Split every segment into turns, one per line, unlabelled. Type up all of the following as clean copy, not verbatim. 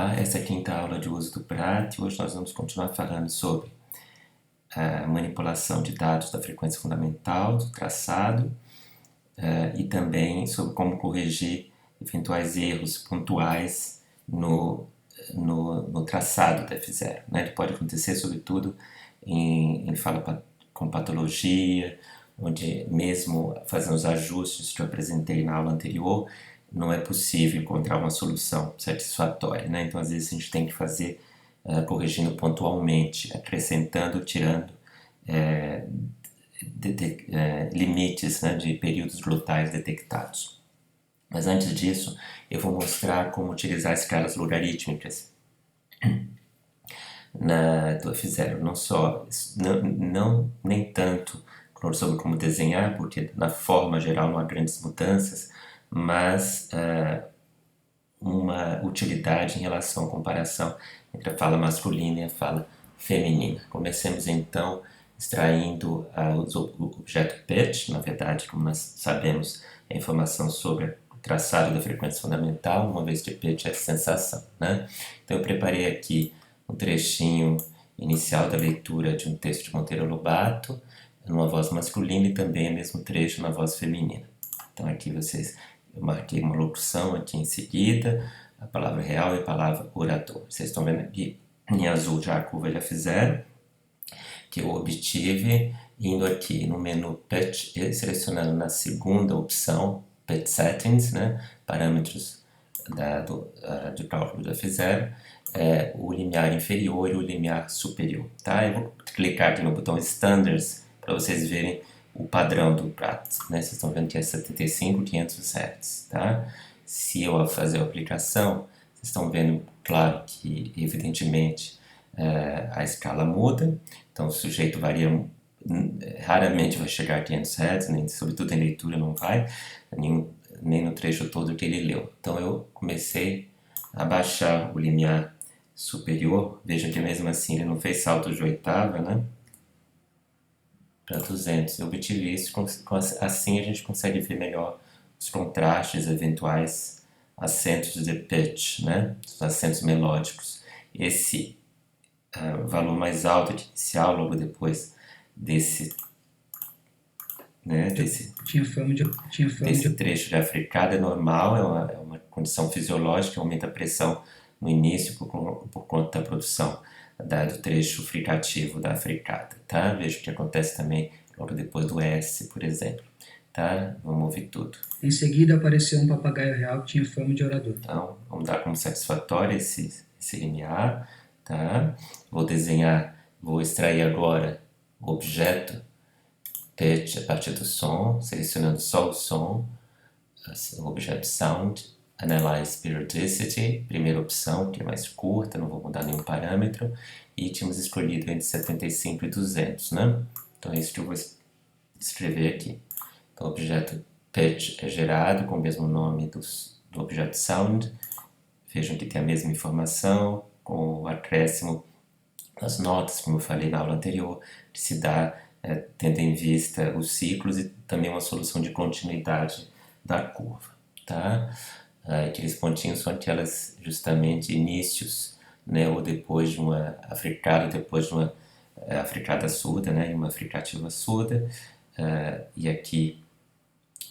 Olá, essa é a quinta aula de uso do PRAT e hoje nós vamos continuar falando sobre a manipulação de dados da frequência fundamental, do traçado, e também sobre como corrigir eventuais erros pontuais no traçado da F0. Né? Ele pode acontecer sobretudo em fala com patologia, onde mesmo fazendo os ajustes que eu apresentei na aula anterior, não é possível encontrar uma solução satisfatória, né? Então, às vezes, a gente tem que fazer corrigindo pontualmente, acrescentando, tirando limites, né, de períodos glotais detectados. Mas antes disso, eu vou mostrar como utilizar escalas logarítmicas do F0. Nem tanto sobre como desenhar, porque na forma geral não há grandes mudanças, mas uma utilidade em relação à comparação entre a fala masculina e a fala feminina. Comecemos então extraindo o objeto pitch, na verdade, como nós sabemos, a informação sobre o traçado da frequência fundamental, uma vez que pitch é sensação, né? Então eu preparei aqui um trechinho inicial da leitura de um texto de Monteiro Lobato, numa voz masculina, e também o mesmo trecho na voz feminina. Então aqui eu marquei uma locução aqui em seguida, a palavra real e a palavra orador. Vocês estão vendo aqui em azul já a curva de F0, que eu obtive indo aqui no menu Pitch e selecionando na segunda opção, Pitch Settings, né, parâmetros de cálculo do F0, o limiar inferior e o limiar superior. Tá? Eu vou clicar aqui no botão Standards para vocês verem o padrão do PRAT, né? Vocês estão vendo que é 75-500 Hz, tá? Se eu fazer a aplicação, vocês estão vendo, claro, que evidentemente a escala muda, então o sujeito varia, raramente vai chegar a 500 Hz, nem, sobretudo em leitura não vai, nem no trecho todo que ele leu. Então eu comecei a baixar o limiar superior, vejam que mesmo assim ele não fez salto de oitava, né? Para 200. Eu obtive isso, assim a gente consegue ver melhor os contrastes, eventuais acentos de pitch, né? Os acentos melódicos. Esse valor mais alto que inicial, logo depois desse trecho de africada é normal, é uma condição fisiológica, aumenta a pressão no início por conta da produção do trecho fricativo da africada, tá? Veja o que acontece também logo depois do S, por exemplo, tá? Vamos ouvir tudo.
Em seguida apareceu um papagaio real que tinha fama de orador.
Então, vamos dar como satisfatório esse limiar, tá? Vou extrair agora o objeto pitch a partir do som, selecionando só o som, o objeto sound, Analyze Periodicity, primeira opção, que é mais curta, não vou mudar nenhum parâmetro, e tínhamos escolhido entre 75 e 200, né? Então é isso que eu vou escrever aqui. Então o objeto pitch é gerado com o mesmo nome do objeto sound, vejam que tem a mesma informação, com o acréscimo das notas, como eu falei na aula anterior, que se dá tendo em vista os ciclos e também uma solução de continuidade da curva, tá? Aqueles pontinhos são aquelas justamente inícios, né, ou depois de uma africada, depois de uma africada surda, né, uma fricativa surda, e aqui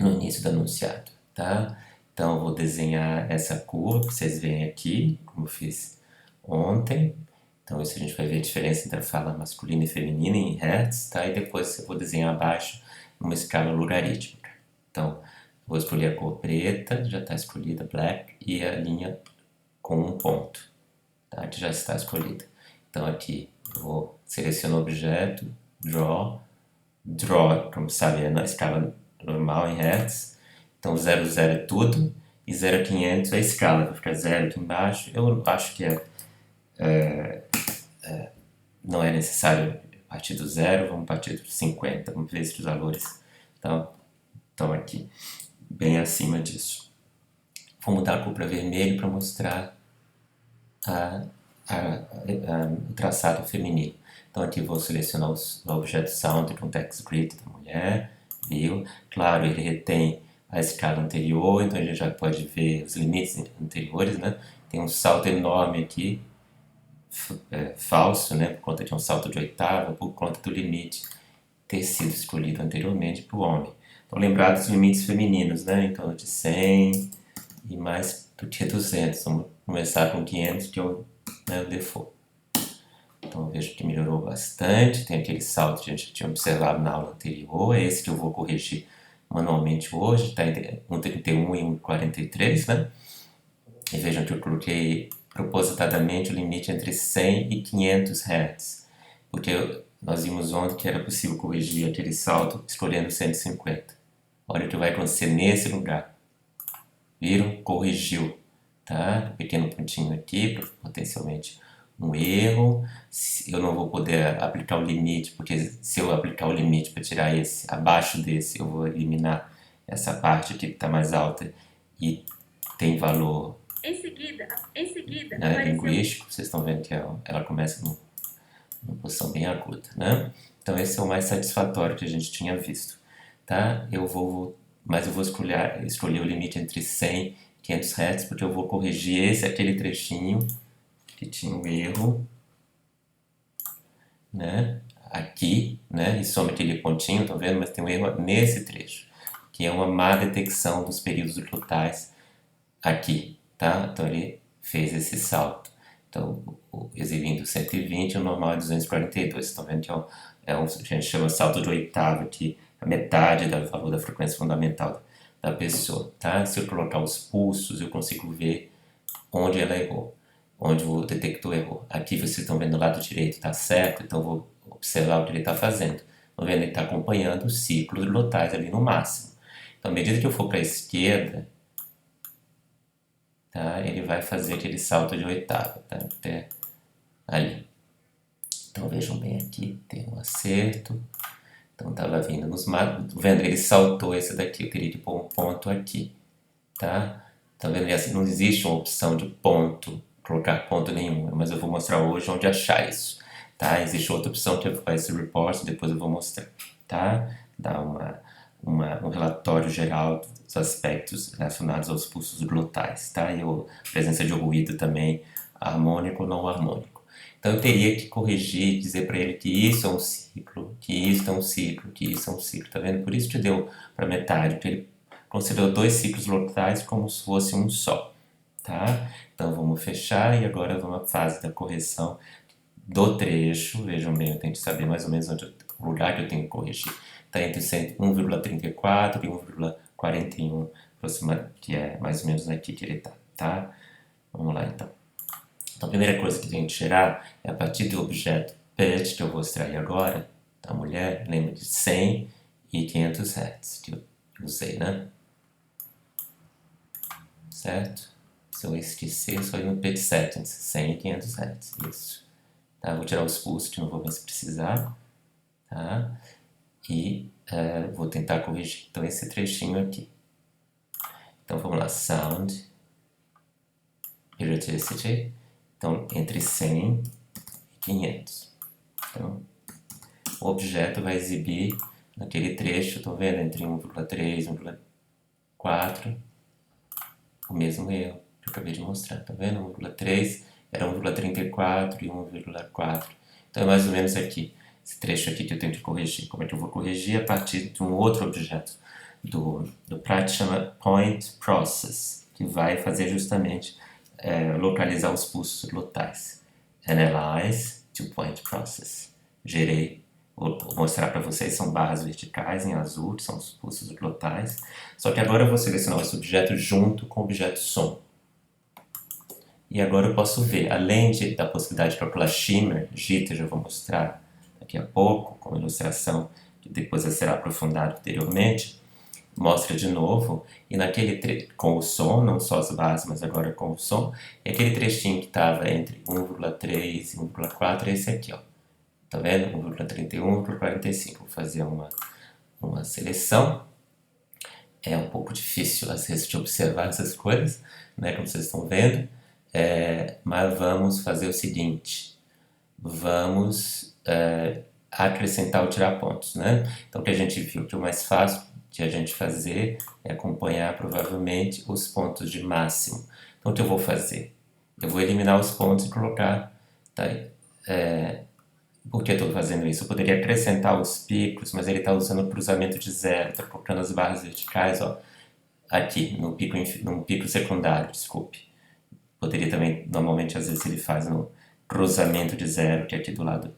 no início do enunciado, tá? Então eu vou desenhar essa curva que vocês veem aqui, como eu fiz ontem. Então isso a gente vai ver a diferença entre a fala masculina e feminina em Hertz, tá? E depois eu vou desenhar abaixo numa escala logarítmica. Então vou escolher a cor preta, já está escolhida, black, e a linha com um ponto, tá? Que já está escolhida. Então aqui eu vou selecionar o objeto, draw, como sabe, é na escala normal em Hertz. Então 0, 0 é tudo, e 0 a 500 é a escala, vai ficar 0 aqui embaixo. Eu acho que não é necessário partir do 0, vamos partir do 50, vamos ver se os valores estão aqui bem acima disso. Vou mudar a cor para vermelho para mostrar o traçado feminino. Então aqui vou selecionar o objeto sound com o text grid da mulher, viu? Claro, ele retém a escala anterior, então a gente já pode ver os limites anteriores, né? tem um salto enorme aqui, falso, né, por conta de um salto de oitava, por conta do limite ter sido escolhido anteriormente para o homem. Então, lembrar dos limites femininos, né, em torno de 100 e mais do que 200. Vamos começar com 500, que é o default. Então, eu vejo que melhorou bastante. Tem aquele salto que a gente tinha observado na aula anterior. É esse que eu vou corrigir manualmente hoje. Está entre 1,31 e 1,43, né? E vejam que eu coloquei propositadamente o limite entre 100 e 500 Hz. Porque nós vimos ontem que era possível corrigir aquele salto escolhendo 150. Olha o que vai acontecer nesse lugar. Viram? Corrigiu. Tá? Um pequeno pontinho aqui, potencialmente um erro. Eu não vou poder aplicar o limite, porque se eu aplicar o limite para tirar esse, abaixo desse, eu vou eliminar essa parte aqui que está mais alta e tem valor linguístico. Vocês estão vendo que ela começa numa posição bem aguda, né? Então esse é o mais satisfatório que a gente tinha visto, tá? Mas eu vou escolher o limite entre 100 e 500 Hz, porque eu vou corrigir aquele trechinho que tinha um erro, né? Aqui, né? E some aquele pontinho, estão vendo? Mas tem um erro nesse trecho, que é uma má detecção dos períodos glotais aqui, tá? Então ele fez esse salto. Então, exibindo 120, o normal é 242. Estão vendo que a gente chama salto de oitava aqui, a metade do valor da frequência fundamental da pessoa, tá? Se eu colocar os pulsos, eu consigo ver onde ela errou, onde o detector errou. Aqui vocês estão vendo do lado direito, tá certo? Então, eu vou observar o que ele está fazendo. Estão vendo? Ele está acompanhando os ciclos glotais ali no máximo. Então, à medida que eu for para a esquerda, tá? Ele vai fazer aquele salto de oitava, tá? Até ali. Então vejam bem aqui, tem um acerto. Então estava vindo nos mapas, vendo? Ele saltou esse daqui, eu teria que pôr um ponto aqui, tá? Tá vendo? Assim, não existe uma opção de ponto, colocar ponto nenhum, mas eu vou mostrar hoje onde achar isso, tá? Existe outra opção que é esse report, depois eu vou mostrar, tá? Dá um relatório geral dos aspectos relacionados aos pulsos glotais, tá? E a presença de ruído também, harmônico ou não harmônico. Então eu teria que corrigir, dizer para ele que isso é um ciclo, que isso é um ciclo, que isso é um ciclo, tá vendo? Por isso que deu para metade, porque ele considerou dois ciclos glotais como se fosse um só, tá? Então vamos fechar e agora vamos à fase da correção do trecho. Vejam bem, eu tenho que saber mais ou menos o lugar que eu tenho que corrigir. Está entre 1,34 e 1,41, que é mais ou menos aqui que ele está, tá? Vamos lá então. Então a primeira coisa que tem que tirar é a partir do objeto PET, que eu vou extrair agora, da mulher, lembra de 100 e 500 Hz, que eu usei, né? Certo? Se eu esquecer, só ir no PET Settings, 100 e 500 Hz, isso. Tá? Vou tirar os pulsos, que não vou ver se precisar, tá? E vou tentar corrigir então esse trechinho aqui. Então vamos lá, Sound, Periodicity, então entre 100 e 500. Então o objeto vai exibir naquele trecho, estou vendo, entre 1,3 e 1,4, o mesmo erro que eu acabei de mostrar, tá vendo? 1,3 era 1,34 e 1,4, então é mais ou menos aqui. Esse trecho aqui que eu tenho que corrigir. Como é que eu vou corrigir? A partir de um outro objeto do Pratt chama Point Process, que vai fazer justamente localizar os pulsos glotais. Analyze to Point Process. Gerei, vou mostrar para vocês, são barras verticais em azul, que são os pulsos glotais. Só que agora eu vou selecionar esse objeto junto com o objeto som. E agora eu posso ver, além da possibilidade de calcular shimmer, jitter, eu vou mostrar daqui a pouco, com ilustração que depois será aprofundado anteriormente, mostra de novo, e naquele com o som, não só as bases, mas agora com o som, e aquele trechinho que estava entre 1,3 e 1,4 é esse aqui, ó. Tá vendo? 1,31 e 1,45. Vou fazer uma seleção. É um pouco difícil, às vezes, de observar essas coisas, né, como vocês estão vendo, mas vamos fazer o seguinte, vamos acrescentar ou tirar pontos, né? Então o que a gente viu que o mais fácil de a gente fazer é acompanhar provavelmente os pontos de máximo. Então o que eu vou fazer? Eu vou eliminar os pontos e colocar, tá? Por que eu estou fazendo isso? Eu poderia acrescentar os picos, mas ele está usando o cruzamento de zero, está colocando as barras verticais, ó, aqui, no pico secundário, desculpe. Poderia também, normalmente, às vezes ele faz no cruzamento de zero, que é aqui do lado,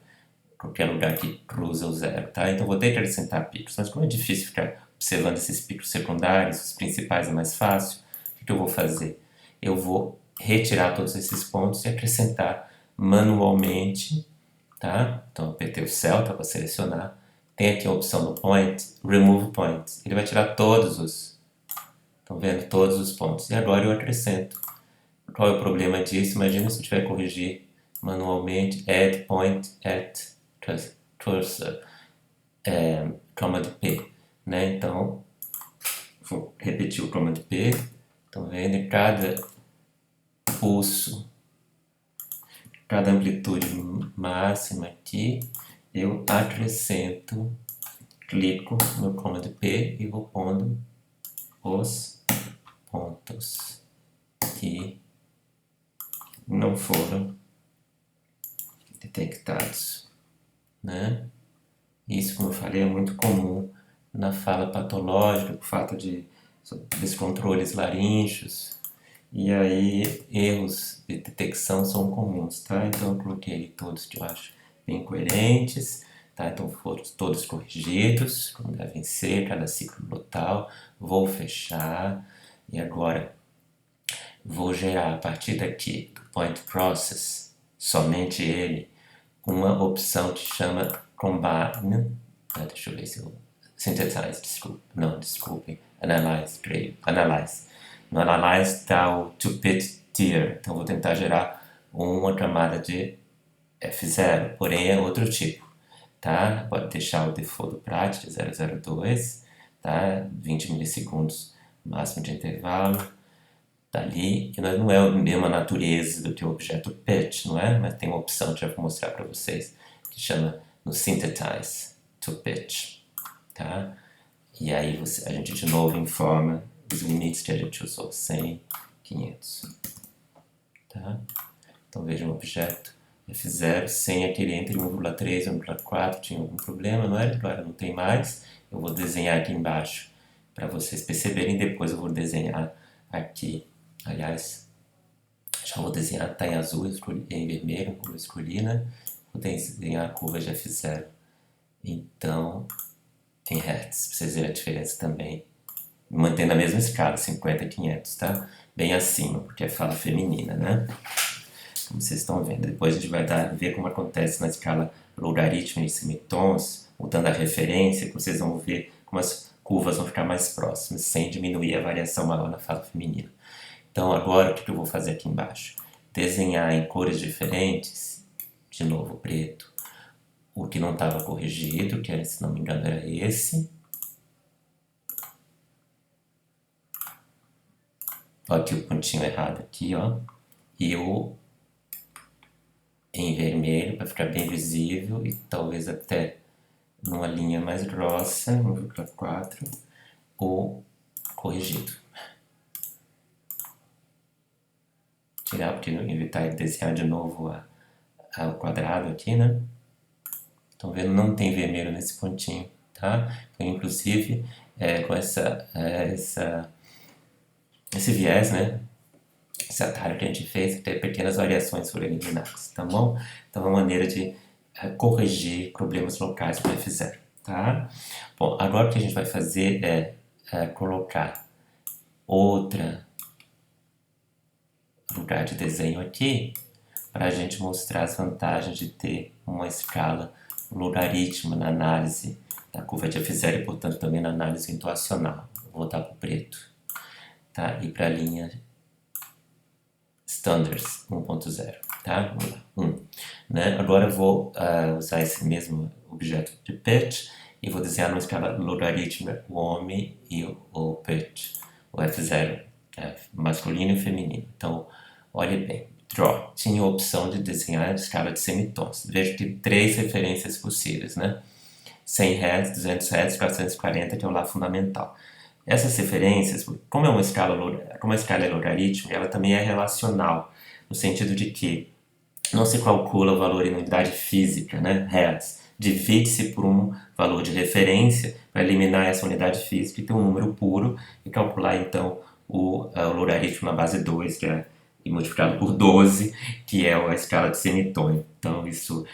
qualquer lugar que cruza o zero, tá? Então vou ter que acrescentar picos, mas como é difícil ficar observando esses picos secundários, os principais é mais fácil, o que eu vou fazer? Eu vou retirar todos esses pontos e acrescentar manualmente, tá? Então apertei o Celta para selecionar, tem aqui a opção do Point, Remove Point, ele vai tirar todos os, estão vendo? Todos os pontos, e agora eu acrescento. Qual é o problema disso? Imagina se eu tiver que corrigir manualmente, Add Point at Cursor, Command P, né? Então, vou repetir o Command P, estão vendo? Cada pulso, cada amplitude máxima aqui, eu acrescento, clico no Command P e vou pondo os pontos que não foram detectados, né? Isso, como eu falei, é muito comum na fala patológica, por fato de descontroles laríngeos, e aí erros de detecção são comuns, tá? Então eu coloquei todos que eu acho bem coerentes, tá? Então foram todos corrigidos, como devem ser, cada ciclo glotal. Vou fechar, e agora vou gerar a partir daqui do Point Process, somente ele, uma opção que chama Combine, deixa eu ver se eu... Synthesize, desculpe, Analyze, creio, Analyze. No Analyze está o two-bit tier, então vou tentar gerar uma camada de F0, porém é outro tipo, tá? Pode deixar o default do Prat de 002, tá? 20 milissegundos máximo de intervalo, dali, que não é a mesma natureza do que o objeto pitch, não é? Mas tem uma opção que eu vou mostrar para vocês, que chama no Synthesize to Pitch, tá? E aí a gente de novo informa os limites que a gente usou, 100, 500, tá? Então veja um objeto F0 sem aquele entre 1,3 e 1,4, tinha algum problema, não é? Agora não tem mais, eu vou desenhar aqui embaixo para vocês perceberem, depois eu vou desenhar aqui. Aliás, já vou desenhar, está em azul, em vermelho, como eu escolhi, né? Vou desenhar a curva de F0. Então, em Hertz, para vocês verem a diferença também. Mantendo a mesma escala, 50 e 500, tá? Bem acima, porque é fala feminina, né? Como vocês estão vendo. Depois a gente vai ver como acontece na escala logarítmica em semitons, mudando a referência, que vocês vão ver como as curvas vão ficar mais próximas, sem diminuir a variação maior na fala feminina. Então agora o que eu vou fazer aqui embaixo? Desenhar em cores diferentes, de novo preto, o que não estava corrigido, que se não me engano era esse. Olha aqui o pontinho errado aqui, ó. E o em vermelho, para ficar bem visível, e talvez até numa linha mais grossa, 1,4, o corrigido. Tirar, porque evitar desenhar de novo o quadrado aqui, né? Estão vendo? Não tem vermelho nesse pontinho, tá? Então, inclusive, com esse viés, né? Esse atalho que a gente fez, ter pequenas variações foram eliminadas, tá bom? Então, é uma maneira de corrigir problemas locais do F0, tá? Bom, agora o que a gente vai fazer é colocar outra lugar de desenho aqui para a gente mostrar as vantagens de ter uma escala logarítmica na análise da curva de F0 e, portanto, também na análise intuacional. Vou voltar para o preto, tá? E para a linha Standards 1.0, tá? Vamos lá, 1. Né? Agora eu vou usar esse mesmo objeto de pitch e vou desenhar numa escala logarítmica o homem e o pitch, o F0, masculino e feminino. Então, olhe bem, Draw tinha a opção de desenhar a escala de semitons. Vejo que 3 referências possíveis, né? 100 Hz, 200 Hz, 440, que é o Lá fundamental. Essas referências, como a escala é logarítmica, ela também é relacional. no sentido de que não se calcula o valor em unidade física, né, Hertz, divide-se por um valor de referência para eliminar essa unidade física e ter um número puro e calcular então o logaritmo na base 2, que é e multiplicado por 12, que é a escala de semitônio. Então isso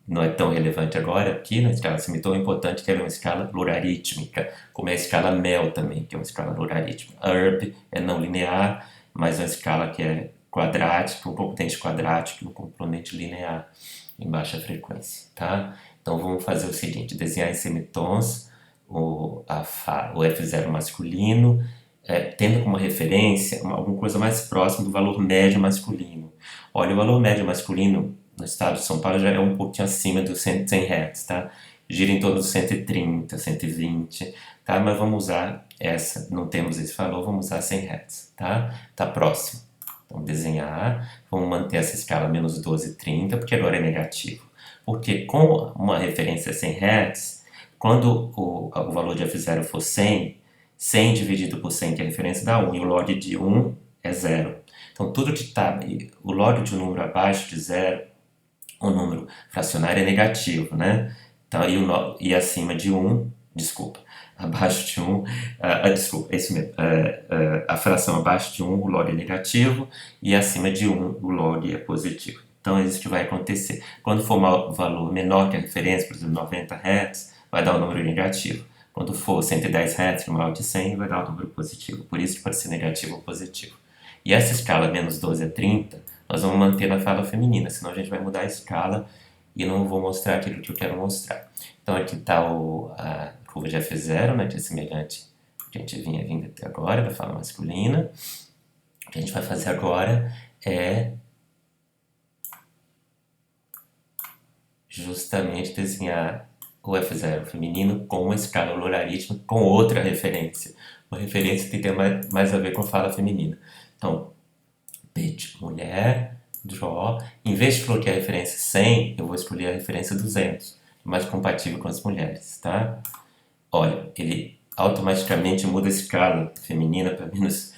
não é tão relevante agora aqui na escala de semitônio, é importante que ela é uma escala logarítmica, como é a escala Mel também, que é uma escala logarítmica. A ERB é não linear, mas é uma escala que é quadrática, um componente quadrático e um componente linear em baixa frequência, tá? Então vamos fazer o seguinte, desenhar em semitons o F0 masculino, tendo como referência alguma coisa mais próxima do valor médio masculino. Olha, o valor médio masculino no estado de São Paulo já é um pouquinho acima dos 100 Hz, tá? Gira em torno dos 130, 120, tá? Mas vamos usar essa, não temos esse valor, vamos usar 100 Hz, tá? Tá próximo. Vamos desenhar, vamos manter essa escala menos 12, 30, porque agora é negativo. Porque com uma referência a 100 Hz, quando o valor de F0 for 100, 100 dividido por 100, que é a referência dá 1, e o log de 1 é 0. Então, tudo que está, o log de um número abaixo de 0, o número fracionário é negativo, né? Então, e acima de 1, desculpa, abaixo de 1, desculpa, é isso mesmo, a fração abaixo de 1, o log é negativo, e acima de 1, o log é positivo. Então, é isso que vai acontecer. Quando for um valor menor que a referência, por exemplo, 90 Hz, vai dar um número negativo. Quando for 110 Hz, que é maior de 100, vai dar um número positivo. Por isso que pode ser negativo ou positivo. E essa escala menos 12 a 30, nós vamos manter na fala feminina, senão a gente vai mudar a escala e não vou mostrar aquilo que eu quero mostrar. Então aqui está a curva de F0, né, que é semelhante ao que a gente vinha vindo até agora, da fala masculina. O que a gente vai fazer agora é justamente desenhar o F0 feminino com uma escala logarítmica com outra referência. Uma referência que tem mais a ver com a fala feminina. Então, pitch, mulher, draw. Em vez de colocar a referência 100, eu vou escolher a referência 200, mais compatível com as mulheres, tá? Olha, ele automaticamente muda a escala feminina para menos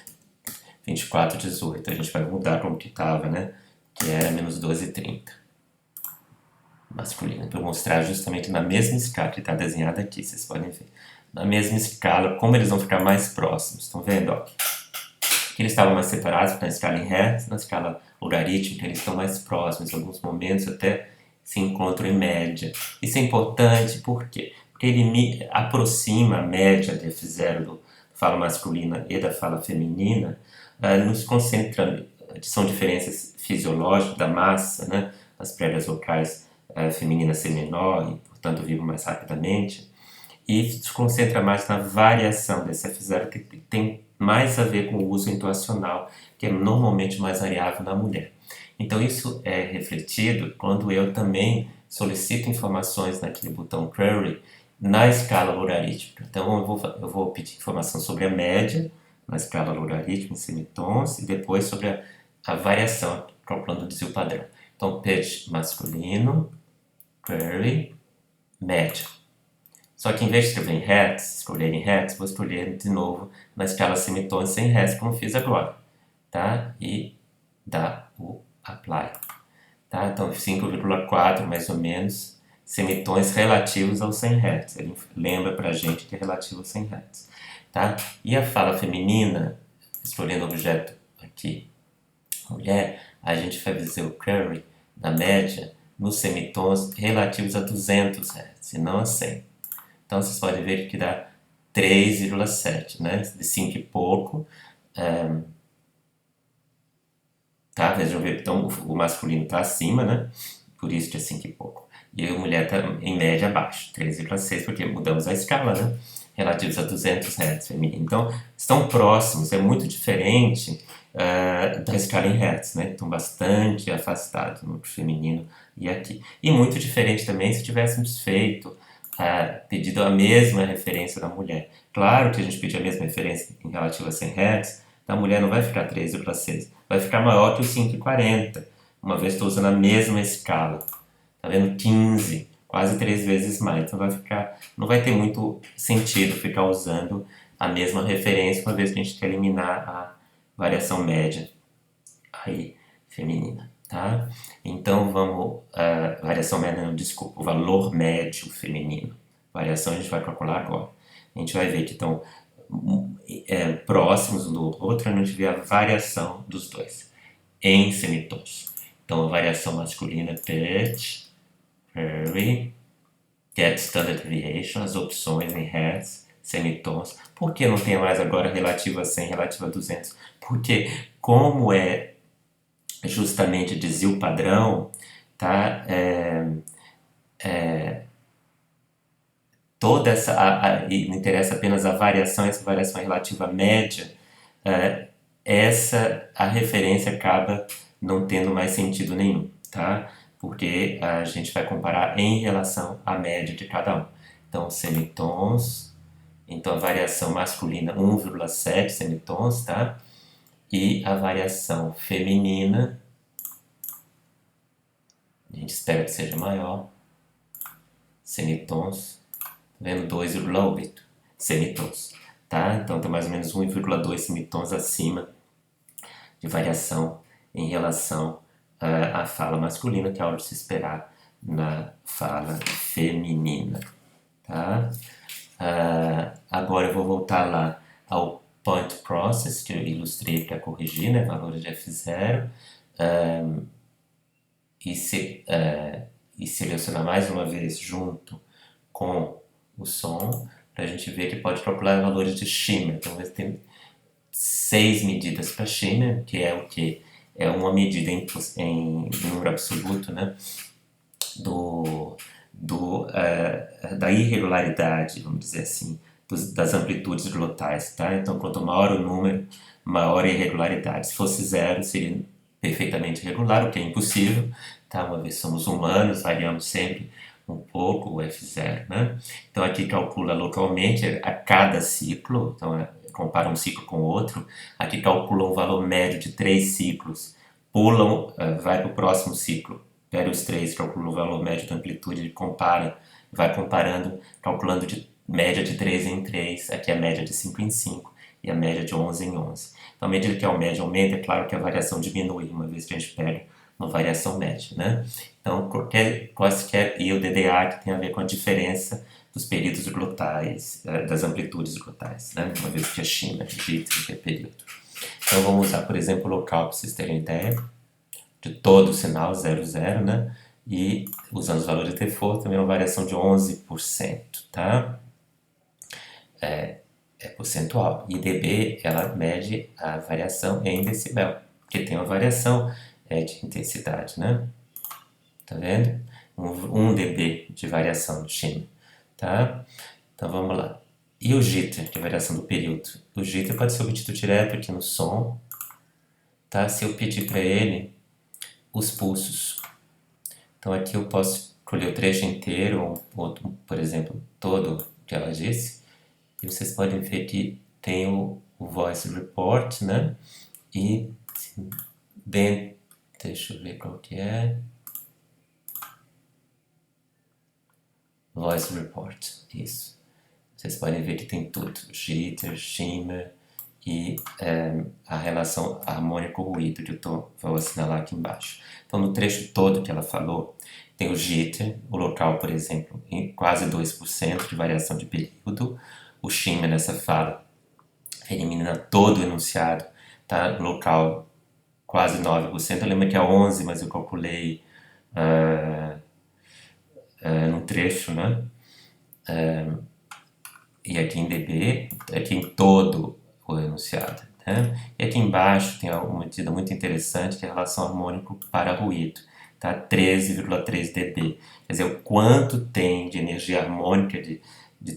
24, 18. A gente vai mudar como que estava, né? Que era menos 12, 30. Masculina, para eu mostrar justamente na mesma escala que está desenhada aqui, vocês podem ver. Na mesma escala, como eles vão ficar mais próximos. Estão vendo? Ó? Que eles estavam mais separados na escala em Hertz, na escala logarítmica, eles estão mais próximos, em alguns momentos até se encontram em média. Isso é importante, por quê? Porque ele me aproxima a média de F0 da fala masculina e da fala feminina, nos concentrando, são diferenças fisiológicas da massa, né? As pregas vocais femininas ser menor e, portanto, vibram mais rapidamente, e se concentra mais na variação desse F0, que tem mais a ver com o uso entoacional, que é normalmente mais variável na mulher. Então isso é refletido quando eu também solicito informações naquele botão query na escala logarítmica. Então eu vou pedir informação sobre a média na escala logarítmica em semitons e depois sobre a variação, calculando o desvio padrão. Então pitch masculino, query, média. Só que em vez de escrever em Hertz, escolher em Hertz, vou escolher de novo na escala semitons sem Hertz, como fiz agora, tá? E dá o apply, tá? Então 5,4 mais ou menos semitons relativos ao 100 Hz. Ele lembra pra gente que é relativo ao 100 Hz, tá? E a fala feminina, escolhendo o objeto aqui, mulher, a gente vai fazer o query na média nos semitons relativos a 200 Hz e não a 100. Então, vocês podem ver que dá 3,7, né? De 5 e pouco. Tá? Vejam ver, então o masculino está acima, né? Por isso que é 5 e pouco. E a mulher está em média abaixo, 3,6, porque mudamos a escala, né? Relativos a 200 Hz feminino. Então, estão próximos, é muito diferente da escala em Hertz, né? Estão bastante afastados no feminino e aqui. E muito diferente também se tivéssemos feito pedido a mesma referência da mulher. Claro que a gente pediu a mesma referência em relativo a 100 Hz, da mulher não vai ficar 3,6, vai ficar maior que o 5,40, uma vez estou usando a mesma escala. Tá vendo? 15, quase 3 vezes mais. Então não vai ter muito sentido ficar usando a mesma referência, uma vez que a gente quer eliminar a variação média aí feminina, tá? Então vamos, variação média, não, desculpa, o valor médio feminino. Variação a gente vai calcular agora. A gente vai ver que estão próximos um do outro, a gente vê a variação dos dois em semitons. Então a variação masculina pitch, very, get standard deviation, as opções em hertz, semitons. Por que não tem mais agora relativa a 100, relativa a 200? Porque como é justamente desvio padrão, tá? Toda essa, e me interessa apenas a variação, essa variação relativa média, a referência acaba não tendo mais sentido nenhum, tá? Porque a gente vai comparar em relação à média de cada um. Então, semitons, então a variação masculina 1,7 semitons, tá? E a variação feminina, a gente espera que seja maior, semitons, tá vendo? 2,8 semitons, tá? Então tem mais ou menos 1,2 semitons acima de variação em relação à fala masculina, que é algo de se esperar na fala feminina, tá? Agora eu vou voltar lá ao point process, que eu ilustrei para corrigir, né, valores de F0, e selecionar mais uma vez junto com o som, para a gente ver que pode calcular valores de Schimmer. Então, tem 6 medidas para Schimmer, que é o que? É uma medida em número absoluto, né, da irregularidade, vamos dizer assim, das amplitudes glotais, tá? Então, quanto maior o número, maior a irregularidade. Se fosse zero, seria perfeitamente regular, o que é impossível, tá? Uma vez somos humanos, variamos sempre um pouco o F0, né? Então, aqui calcula localmente a cada ciclo, então compara um ciclo com o outro. Aqui calcula um valor médio de 3 ciclos, pulam, vai para o próximo ciclo, pega os 3, calcula o valor médio da amplitude e compara, vai comparando, calculando de média de 3 em 3, aqui a média de 5 em 5 e a média de 11 em 11. Então, à medida que a média aumenta, é claro que a variação diminui, uma vez que a gente pega uma variação média, né? Então, e o DDA, que tem a ver com a diferença dos períodos glotais, das amplitudes glotais, né? Uma vez que a Schimmer digita é período. Então, vamos usar, por exemplo, o local, para vocês terem ideia, de todo o sinal 00, né? E usando os valores de T4, também uma variação de 11%, tá? É percentual. E dB, ela mede a variação em decibel, porque tem uma variação de intensidade, né? Tá vendo? 1 dB de variação do Schimmer, tá? Então vamos lá. E o jitter, de variação do período? O jitter pode ser obtido direto aqui no som, tá? Se eu pedir para ele os pulsos. Então aqui eu posso escolher o trecho inteiro, ou por exemplo, todo o que ela disse. E vocês podem ver que tem o Voice Report, né? E dentro, deixa eu ver qual que é. Voice Report, isso. Vocês podem ver que tem tudo, jitter, shimmer e a relação harmônico-ruído que vou assinalar aqui embaixo. Então, no trecho todo que ela falou, tem o jitter, o local, por exemplo, em quase 2% de variação de período. O shimmer nessa fala elimina todo o enunciado, tá? Local quase 9%. Eu lembro que é 11%, mas eu calculei no trecho, né? E aqui em dB, aqui em todo o enunciado, né? E aqui embaixo tem uma medida muito interessante que é a relação harmônico para ruído, tá? 13,3 dB. Quer dizer, o quanto tem de energia harmônica de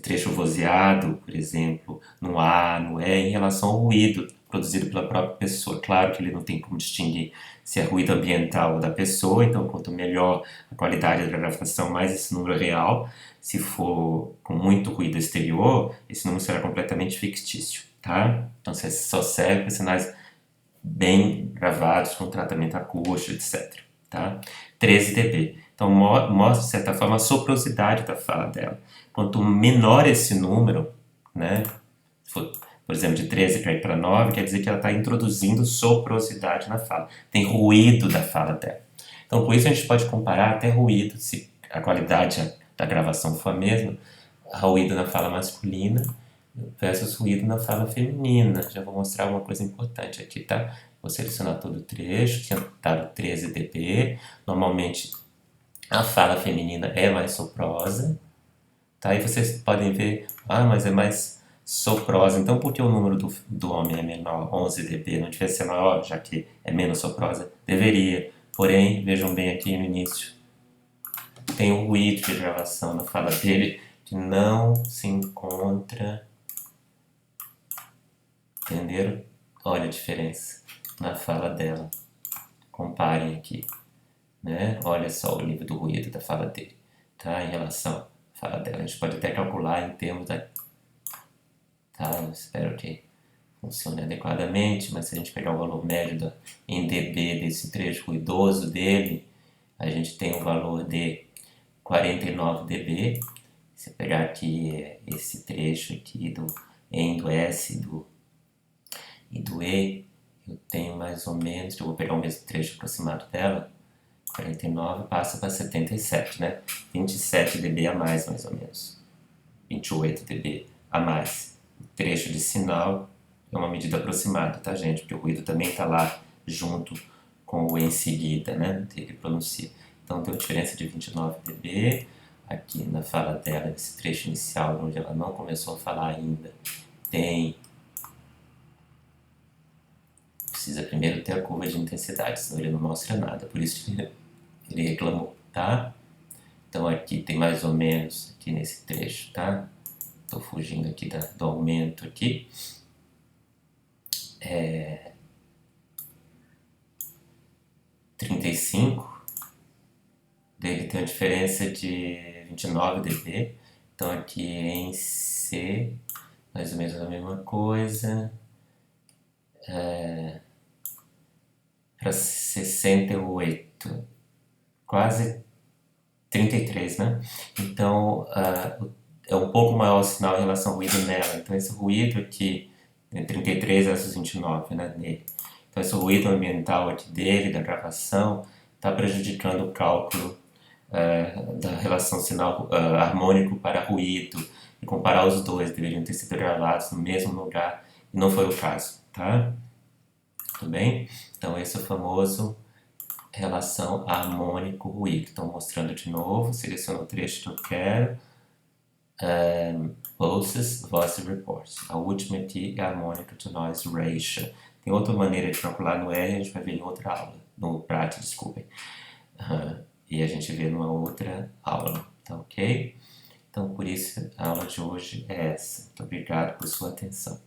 trecho vozeado, por exemplo, no A, no E, em relação ao ruído produzido pela própria pessoa. Claro que ele não tem como distinguir se é ruído ambiental ou da pessoa, então quanto melhor a qualidade da gravação, mais esse número é real. Se for com muito ruído exterior, esse número será completamente fictício, tá? Então você só serve para sinais bem gravados, com tratamento acústico, etc, tá? 13 dB. Então mostra, de certa forma, a soprosidade da fala dela. Quanto menor esse número, né? por exemplo, de 13 para ir para 9, quer dizer que ela está introduzindo soprosidade na fala. Tem ruído da fala dela. Então, por isso a gente pode comparar até ruído, se a qualidade da gravação for a mesma, ruído na fala masculina versus ruído na fala feminina. Já vou mostrar uma coisa importante aqui, tá? Vou selecionar todo o trecho, tinha dado 13 dB. Normalmente a fala feminina é mais soprosa, tá? E vocês podem ver, mas é mais soprosa. Então, por que o número do homem é menor, 11 dB? Não devia ser maior, já que é menos soprosa? Deveria. Porém, vejam bem aqui no início, tem um ruído de gravação na fala dele que não se encontra. Entenderam? Olha a diferença na fala dela. Comparem aqui, né? Olha só o nível do ruído da fala dele, tá? Em relação à fala dela. A gente pode até calcular em termos da... Tá? Eu espero que funcione adequadamente, mas se a gente pegar o valor médio em dB desse trecho ruidoso dele, a gente tem um valor de 49 dB. Se eu pegar aqui esse trecho aqui do EM, do S e do E, eu tenho mais ou menos, eu vou pegar o mesmo trecho aproximado dela, 49 passa para 77, né? 27 dB a mais ou menos. 28 dB a mais. O trecho de sinal é uma medida aproximada, tá, gente? Porque o ruído também está lá junto com o em seguida, né? Ele pronuncia. Então, tem uma diferença de 29 dB. Aqui na fala dela, nesse trecho inicial, onde ela não começou a falar ainda, tem... Precisa primeiro ter a curva de intensidade, senão ele não mostra nada. Por isso que ele reclamou, tá? Então, aqui tem mais ou menos, aqui nesse trecho, tá? Estou fugindo aqui do aumento aqui. 35, dele tem uma diferença de 29 dB. Então aqui em C, mais ou menos a mesma coisa. Para 68, quase 33, né? Então é um pouco maior o sinal em relação ao ruído nela. Então esse ruído aqui, 33 versus 29, né, nele. Então esse ruído ambiental aqui dele, da gravação, está prejudicando o cálculo da relação sinal harmônico para ruído. E comparar os dois, deveriam ter sido gravados no mesmo lugar, e não foi o caso, tá? Tudo bem? Então esse é o famoso relação harmônico-ruído. Então mostrando de novo, seleciono o trecho que eu quero. Pulses, Voice Reports. A última aqui é a harmônica to noise ratio. Tem outra maneira de calcular no R, a gente vai ver em outra aula, no PRAT, desculpem. E a gente vê numa outra aula, tá ok? Então, por isso, a aula de hoje é essa. Muito obrigado por sua atenção.